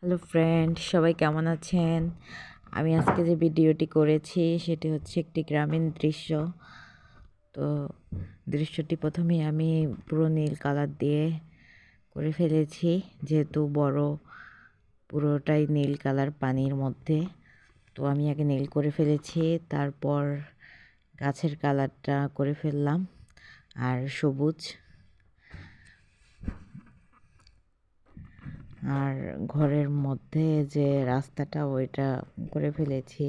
Hello friend, সবাই কেমন আছেন? আমি আজকে যে ভিডিওটি করেছি সেটি হচ্ছে একটি গ্রামীণ দৃশ্য। তো দৃশ্যটি প্রথমেই আমি পুরো নীল কালার দিয়ে করে ফেলেছি, যেহেতু বড় পুরোটাই নীল কালার পানির মধ্যে। তো আমি আগে নীল করে ফেলেছি, তারপর গাছের কালারটা করে ফেললাম আর সবুজ। আর ঘরের মধ্যে যে রাস্তাটা ওইটা করে ফেলেছি।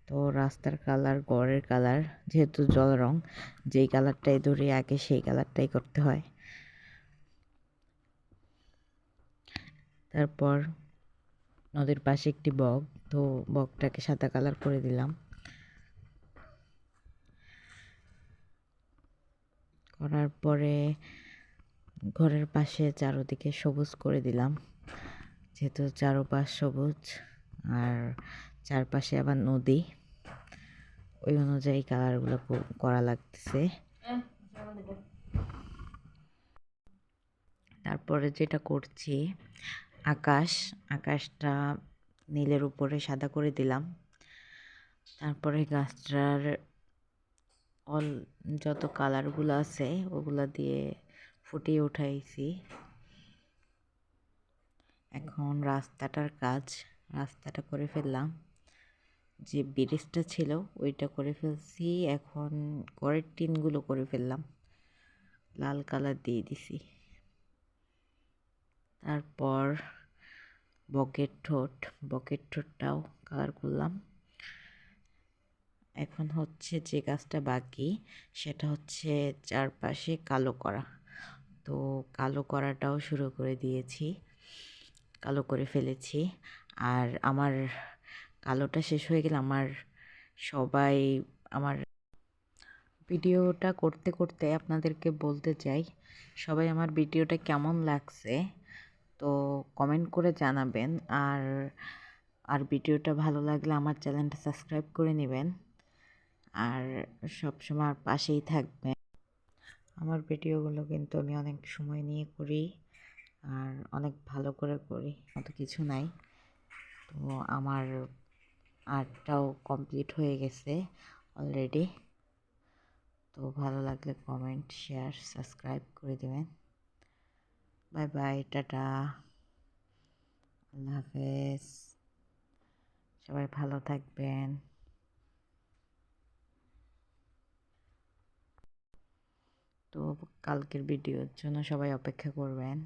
তো রাস্তার কালার, ঘরের কালার, যেহেতু জল রং, যেই কালারটাই ধরি আগে সেই কালারটাই করতে হয়। তারপর নদীর পাশে একটি বক, তো বকটাকে সাদা কালার করে দিলাম। করার পরে ঘরের পাশে চারোদিকে সবুজ করে দিলাম, যেহেতু চারোপাশ সবুজ আর চারপাশে আবার নদী, ওই অনুযায়ী কালারগুলো করা লাগতেছে। তারপরে যেটা করছি, আকাশটা নীলের উপরে সাদা করে দিলাম। তারপরে গাছটার যত কালারগুলো আছে ওগুলা দিয়ে ফুটিয়ে উঠাইছি। এখন রাস্তাটা করে ফেললাম। যে ব্রিজটা ছিল ওইটা করে ফেলছি। এখন ঘরের টিনগুলো করে ফেললাম, লাল কালার দিয়ে দিছি। তারপর বকের ঠোঁটটাও কালার করলাম। এখন হচ্ছে যে কাজটা বাকি, সেটা হচ্ছে চারপাশে কালো করা। তো কালো করাটাও শুরু করে দিয়েছি, কালো করে ফেলেছি। আর আমার কালোটা শেষ হয়ে গেলে সবাই আমার ভিডিওটা করতে করতে আপনাদেরকে বলতে চাই, সবাই আমার ভিডিওটা কেমন লাগছে তো কমেন্ট করে জানাবেন। আর ভিডিওটা ভালো লাগলে আমার চ্যানেলটা সাবস্ক্রাইব করে নেবেন আর সবসময় আমার পাশেই থাকবেন। আমার ভিডিওগুলো কিন্তু আমি অনেক সময় নিয়ে করি আর অনেক ভালো করে করি, অত কিছু নাই। তো আমার আর্টটাও কমপ্লিট হয়ে গেছে অলরেডি। তো ভালো লাগলে কমেন্ট, শেয়ার, সাবস্ক্রাইব করে দেবেন। বাই বাই, টাটা, আল্লাহ হাফেজ, সবাই ভালো থাকবেন। তো কালকের ভিডিওর জন্য সবাই অপেক্ষা করবেন।